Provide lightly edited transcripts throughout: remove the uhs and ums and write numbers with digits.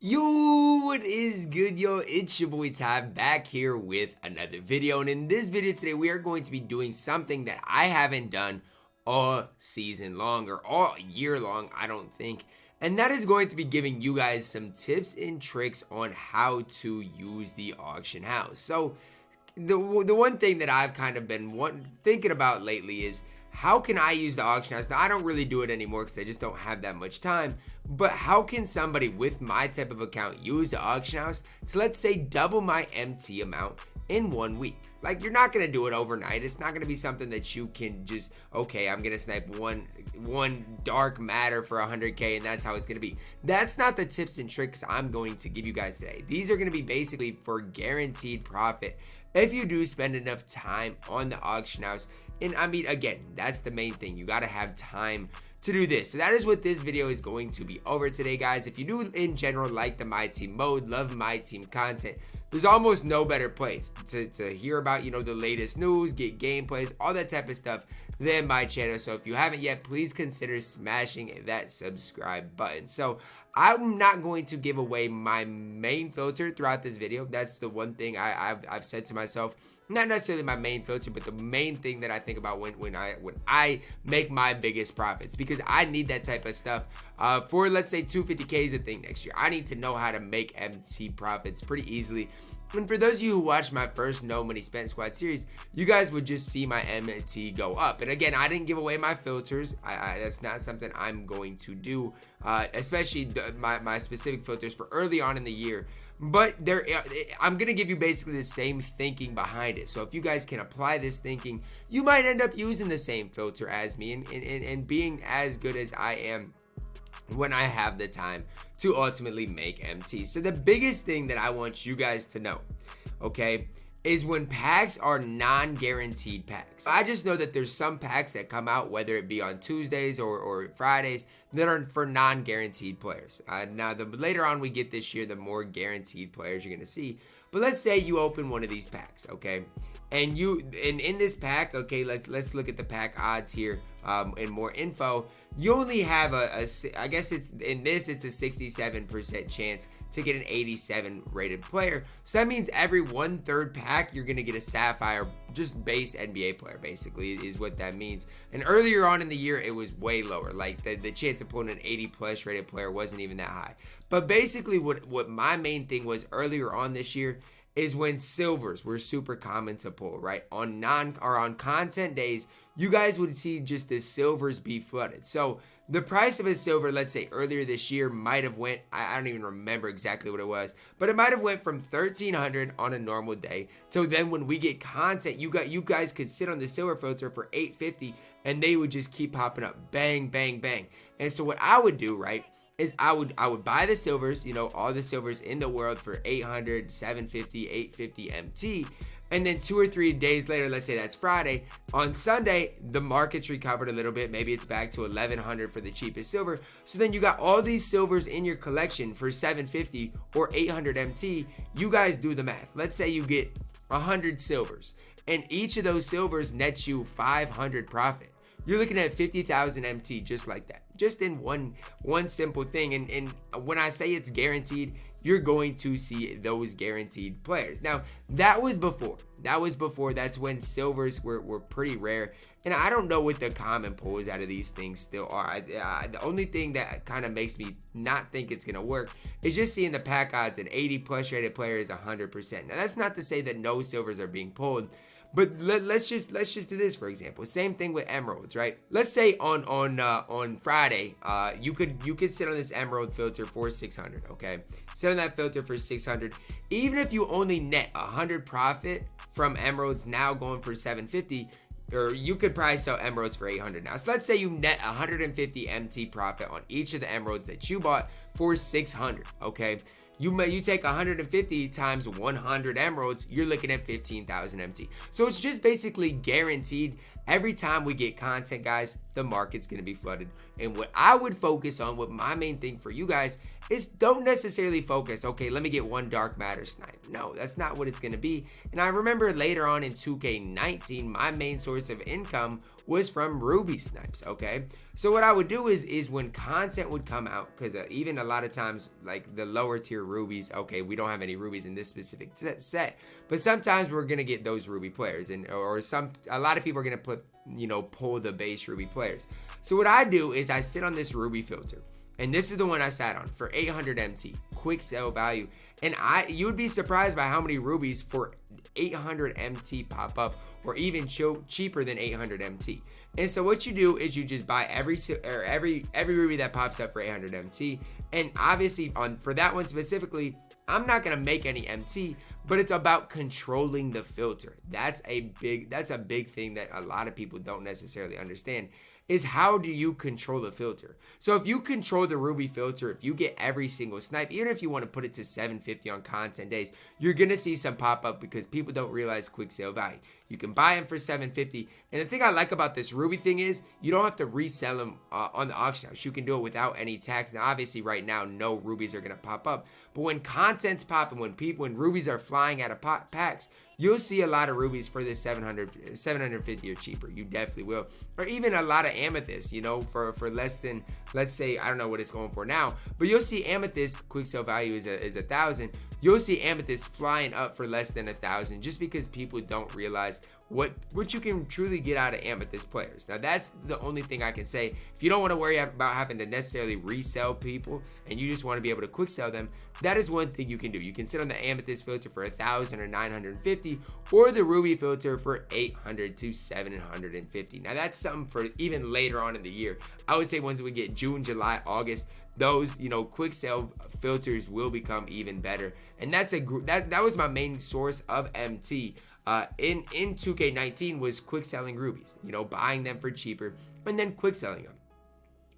Yo, what is good, yo? It's your boy Ty back here with another video, and in this video today we are going to be doing something that I haven't done all season long or all year long, I don't think, and that is going to be giving you guys some tips and tricks on how to use the auction house. So the one thing that I've kind of been thinking about lately is how can I use the auction house? Now, I don't really do it anymore because I just don't have that much time. But how can somebody with my type of account use the auction house to, let's say, double my MT amount in 1 week? Like, you're not going to do it overnight. It's not going to be something that you can just, okay, I'm going to snipe one dark matter for 100K and that's how it's going to be. That's not the tips and tricks I'm going to give you guys today. These are going to be basically for guaranteed profit if you do spend enough time on the auction house. And I mean, again, that's the main thing. You got to have time to do this. So that is what this video is going to be over today, guys. If you do in general like the MyTEAM mode, love MyTEAM content, there's almost no better place to hear about, you know, the latest news, get gameplays, all that type of stuff than my channel. So if you haven't yet, please consider smashing that subscribe button. So I'm not going to give away my main filter throughout this video. That's the one thing I've said to myself. Not necessarily my main filter, but the main thing that I think about when I make my biggest profits, because I need that type of stuff for, let's say, 250K is a thing next year. I need to know how to make MT profits pretty easily. And for those of you who watched my first No Money Spent Squad series, you guys would just see my MT go up. And again, I didn't give away my filters. That's not something I'm going to do, especially my specific filters for early on in the year. But I'm going to give you basically the same thinking behind it. So if you guys can apply this thinking, you might end up using the same filter as me and being as good as I am when I have the time to ultimately make MT. So the biggest thing that I want you guys to know, okay, is when packs are non-guaranteed packs. I just know that there's some packs that come out, whether it be on Tuesdays or Fridays, that are for non-guaranteed players. Now, the later on we get this year, the more guaranteed players you're gonna see. But let's say you open one of these packs, okay? And in this pack, okay, let's look at the pack odds here and more info. You only have I guess it's a 67% chance to get an 87 rated player. So that means every 1/3 pack you're gonna get a sapphire, just base NBA player basically is what that means. And earlier on in the year it was way lower. Like the chance of pulling an 80+ rated player wasn't even that high. But basically what my main thing was earlier on this year is when silvers were super common to pull, right? On content days, you guys would see just the silvers be flooded. So the price of a silver, let's say earlier this year, might have went, I don't even remember exactly what it was, but it might have went from 1,300 on a normal day. So then when we get content, you guys could sit on the silver filter for 850 and they would just keep popping up, bang, bang, bang. And so what I would do, right, is I would buy the silvers, you know, all the silvers in the world for 800, 750, 850 MT. And then 2 or 3 days later, let's say that's Friday, on Sunday, the market's recovered a little bit. Maybe it's back to 1,100 for the cheapest silver. So then you got all these silvers in your collection for 750 or 800 MT. You guys do the math. Let's say you get 100 silvers and each of those silvers nets you 500 profit. You're looking at 50,000 MT just like that, just in one simple thing. And when I say it's guaranteed, you're going to see those guaranteed players. Now, that was before. That's when silvers were pretty rare. And I don't know what the common pulls out of these things still are. The only thing that kind of makes me not think it's going to work is just seeing the pack odds an 80+ rated player is 100%. Now, that's not to say that no silvers are being pulled. But let's just do this, for example. Same thing with emeralds, right? Let's say on Friday, you could sit on this emerald filter for 600, okay? Sit on that filter for 600. Even if you only net 100 profit from emeralds now going for 750, or you could probably sell emeralds for 800 now. So let's say you net 150 MT profit on each of the emeralds that you bought for 600, okay? You take 150 times 100 emeralds, you're looking at 15,000 MT. So it's just basically guaranteed. Every time we get content, guys, the market's going to be flooded. And what I would focus on, what my main thing for you guys is don't necessarily focus, okay, let me get one dark matter snipe. No, that's not what it's going to be. And I remember later on in 2K19, my main source of income was from ruby snipes, okay? So what I would do is when content would come out, because even a lot of times, like the lower tier rubies, okay, we don't have any rubies in this specific set, but sometimes we're gonna get those ruby players, and or a lot of people are gonna put, you know, pull the base ruby players. So what I do is I sit on this ruby filter, and this is the one I sat on for 800 MT, quick sell value, and you would be surprised by how many rubies for 800 MT pop up, or even cheaper than 800 MT. And so what you do is you just buy every ruby that pops up for 800 MT. And obviously for that one specifically, I'm not gonna make any MT, but it's about controlling the filter. That's a big thing that a lot of people don't necessarily understand, is how do you control the filter? So if you control the ruby filter, if you get every single snipe, even if you want to put it to 750 on content days, you're gonna see some pop up because people don't realize quick sale value. You can buy them for 750, and the thing I like about this ruby thing is you don't have to resell them on the auction house. You can do it without any tax. Now obviously right now no rubies are gonna pop up, but when content's popping, when rubies are flying out of packs, you'll see a lot of rubies for this 750 or cheaper. You definitely will. Or even a lot of amethyst, you know, for less than, let's say, I don't know what it's going for now, but you'll see amethyst quick sale value is 1,000. You'll see amethyst flying up for less than 1,000 just because people don't realize what you can truly get out of amethyst players. Now that's the only thing I can say. If you don't want to worry about having to necessarily resell people and you just want to be able to quick sell them, that is one thing you can do. You can sit on the amethyst filter for 1,000 or 950, or the ruby filter for 800 to 750. Now that's something for even later on in the year. I would say once we get June, July, August, those, you know, quick sale filters will become even better. And that was my main source of MT in 2K19, was quick selling rubies, you know, buying them for cheaper and then quick selling them.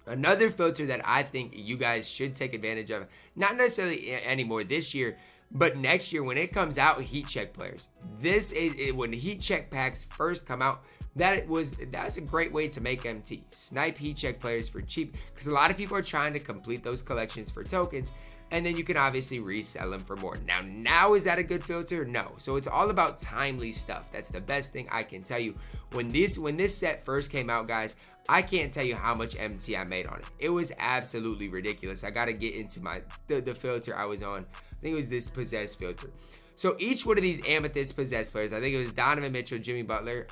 Another filter that I think you guys should take advantage of, not necessarily anymore this year, but next year when it comes out, heat check players. This is when heat check packs first come out. That's a great way to make MT. Snipe heat check players for cheap, because a lot of people are trying to complete those collections for tokens, and then you can obviously resell them for more. Now is that a good filter? No. So it's all about timely stuff. That's the best thing I can tell you. When this set first came out, guys, I can't tell you how much MT I made on it. It was absolutely ridiculous. I gotta get into the filter I was on. I think it was this possessed filter. So each one of these amethyst possessed players, I think it was Donovan Mitchell, Jimmy Butler,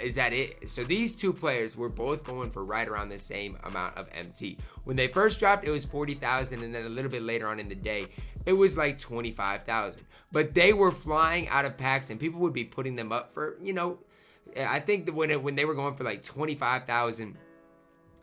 is that it? So these two players were both going for right around the same amount of MT. When they first dropped, it was 40,000, and then a little bit later on in the day, it was like 25,000. But they were flying out of packs, and people would be putting them up for, you know, I think that when they were going for like 25,000,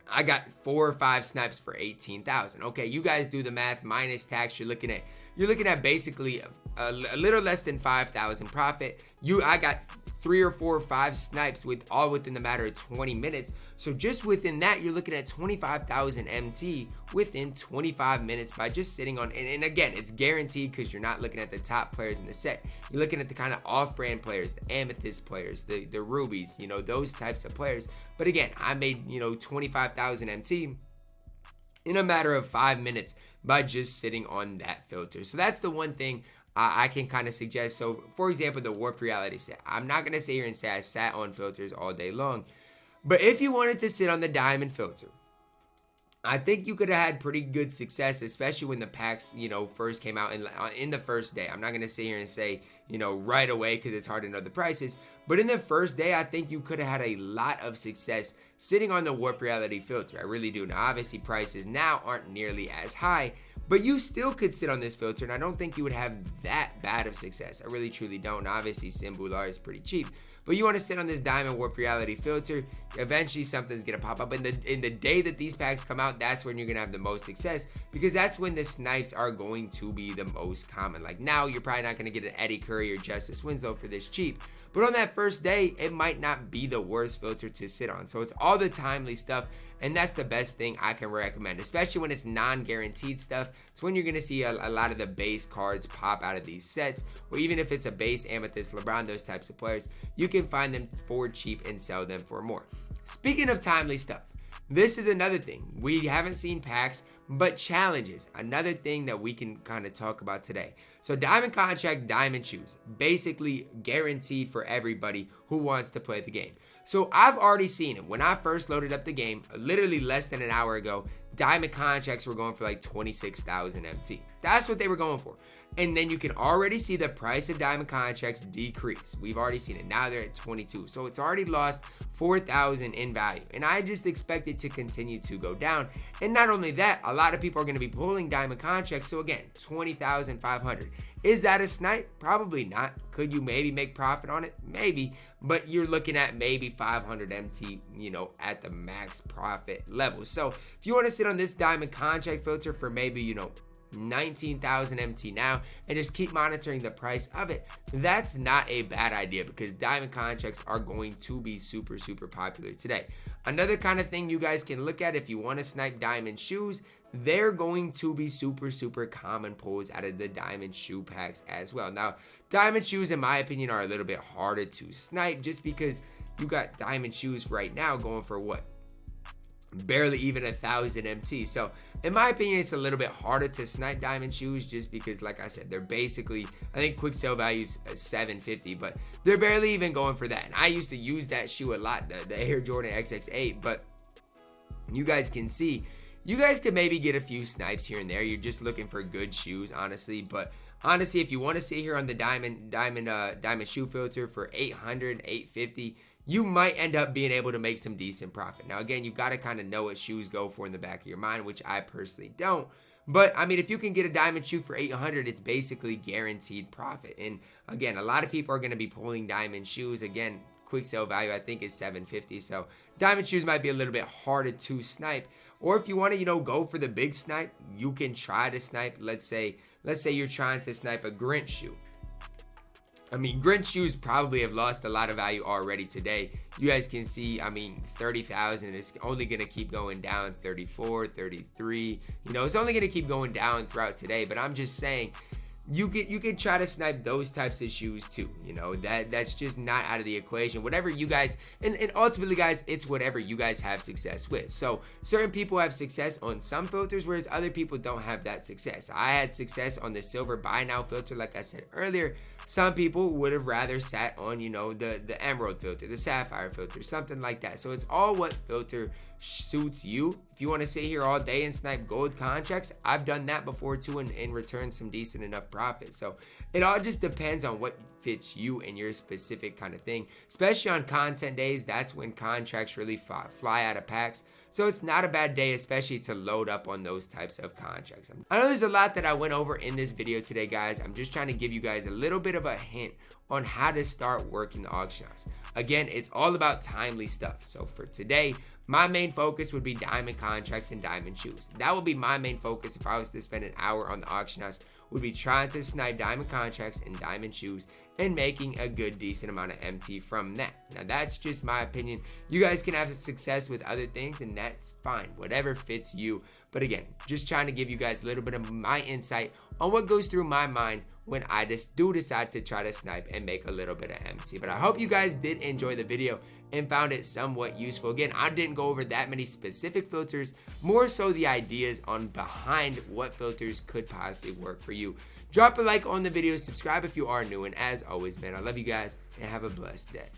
I got 4 or 5 snipes for 18,000. Okay, you guys do the math minus tax. You're looking at basically a little less than 5,000 profit. I got 3 or 4 or 5 snipes all within the matter of 20 minutes. So just within that, you're looking at 25,000 MT within 25 minutes by just sitting on. And again, it's guaranteed because you're not looking at the top players in the set. You're looking at the kind of off-brand players, the amethyst players, the rubies, you know, those types of players. But again, I made, you know, 25,000 MT in a matter of 5 minutes by just sitting on that filter. So that's the one thing I can kind of suggest. So for example, the warp reality set, I'm not going to sit here and say I sat on filters all day long, but if you wanted to sit on the diamond filter, I think you could have had pretty good success, especially when the packs, you know, first came out in the first day. I'm not going to sit here and say, you know, right away because it's hard to know the prices. But in the first day, I think you could have had a lot of success sitting on the warp reality filter. I really do. Now, obviously, prices now aren't nearly as high, but you still could sit on this filter, and I don't think you would have that bad of success. I really, truly don't. Obviously, Simbular is pretty cheap. But you want to sit on this diamond warp reality filter, eventually something's going to pop up. In the day that these packs come out, that's when you're going to have the most success, because that's when the snipes are going to be the most common. Like now, you're probably not going to get an Eddie Curry or Justice Winslow for this cheap. But on that first day, it might not be the worst filter to sit on. So it's all the timely stuff, and that's the best thing I can recommend, especially when it's non-guaranteed stuff. It's when you're going to see a lot of the base cards pop out of these sets, or even if it's a base amethyst, LeBron, those types of players, you can find them for cheap and sell them for more. Speaking of timely stuff, this is another thing. We haven't seen packs, But challenges, another thing that we can kind of talk about today. So diamond contract, diamond shoes, basically guaranteed for everybody who wants to play the game. So I've already seen it. When I first loaded up the game, literally less than an hour ago, diamond contracts were going for like 26,000 MT. That's what they were going for. And then you can already see the price of diamond contracts decrease. We've already seen it. Now they're at 22. So it's already lost 4,000 in value. And I just expect it to continue to go down. And not only that, a lot of people are going to be pulling diamond contracts. So again, 20,500. Is that a snipe? Probably not. Could you maybe make profit on it? Maybe. But you're looking at maybe 500 MT, you know, at the max profit level. So if you want to sit on this diamond contract filter for maybe, you know, 19,000 MT now and just keep monitoring the price of it, that's not a bad idea because diamond contracts are going to be super popular today. Another kind of thing you guys can look at if you want to snipe diamond shoes, they're going to be super common pulls out of the diamond shoe packs as well. Now diamond shoes in my opinion are a little bit harder to snipe just because you got diamond shoes right now going for what, barely even 1,000 MT. So in my opinion, it's a little bit harder to snipe diamond shoes just because, like I said, they're basically, I think quick sale values 750, but they're barely even going for that. And I used to use that shoe a lot, the Air Jordan XX8, but you guys can see, you guys could maybe get a few snipes here and there. You're just looking for good shoes, honestly. But honestly, if you want to sit here on the diamond shoe filter for 800, 850, you might end up being able to make some decent profit. Now, again, you got to kind of know what shoes go for in the back of your mind, which I personally don't. But, I mean, if you can get a diamond shoe for 800, it's basically guaranteed profit. And, again, a lot of people are going to be pulling diamond shoes. Again, quick sale value, I think, is 750. So, diamond shoes might be a little bit harder to snipe. Or if you want to, you know, go for the big snipe, you can try to snipe. Let's say you're trying to snipe a Grinch shoe. I mean, Grinch shoes probably have lost a lot of value already today. You guys can see, I mean, 30,000 is only going to keep going down, 34, 33. You know, it's only going to keep going down throughout today. But I'm just saying, you can try to snipe those types of shoes too. You know, that's just not out of the equation. Whatever you guys, and ultimately, guys, it's whatever you guys have success with. So certain people have success on some filters, whereas other people don't have that success. I had success on the silver buy now filter, like I said earlier. Some people would have rather sat on, you know, the emerald filter, the sapphire filter, something like that. So it's all what filter suits you. If you want to sit here all day and snipe gold contracts, I've done that before too and returned some decent enough profit. So it all just depends on what fits you and your specific kind of thing. Especially on content days, that's when contracts really fly out of packs. So it's not a bad day, especially to load up on those types of contracts. I know there's a lot that I went over in this video today, guys. I'm just trying to give you guys a little bit of a hint on how to start working the auction house. Again, it's all about timely stuff. So for today, my main focus would be diamond contracts and diamond shoes. That would be my main focus if I was to spend an hour on the auction house, would be trying to snipe diamond contracts and diamond shoes and making a good decent amount of MT from that. Now that's just my opinion. You guys can have success with other things and that's fine, whatever fits you. But again, just trying to give you guys a little bit of my insight on what goes through my mind when I just do decide to try to snipe and make a little bit of MT. But I hope you guys did enjoy the video and found it somewhat useful. Again, I didn't go over that many specific filters, more so the ideas on behind what filters could possibly work for you. Drop a like on the video, subscribe if you are new, and as always, man, I love you guys and have a blessed day.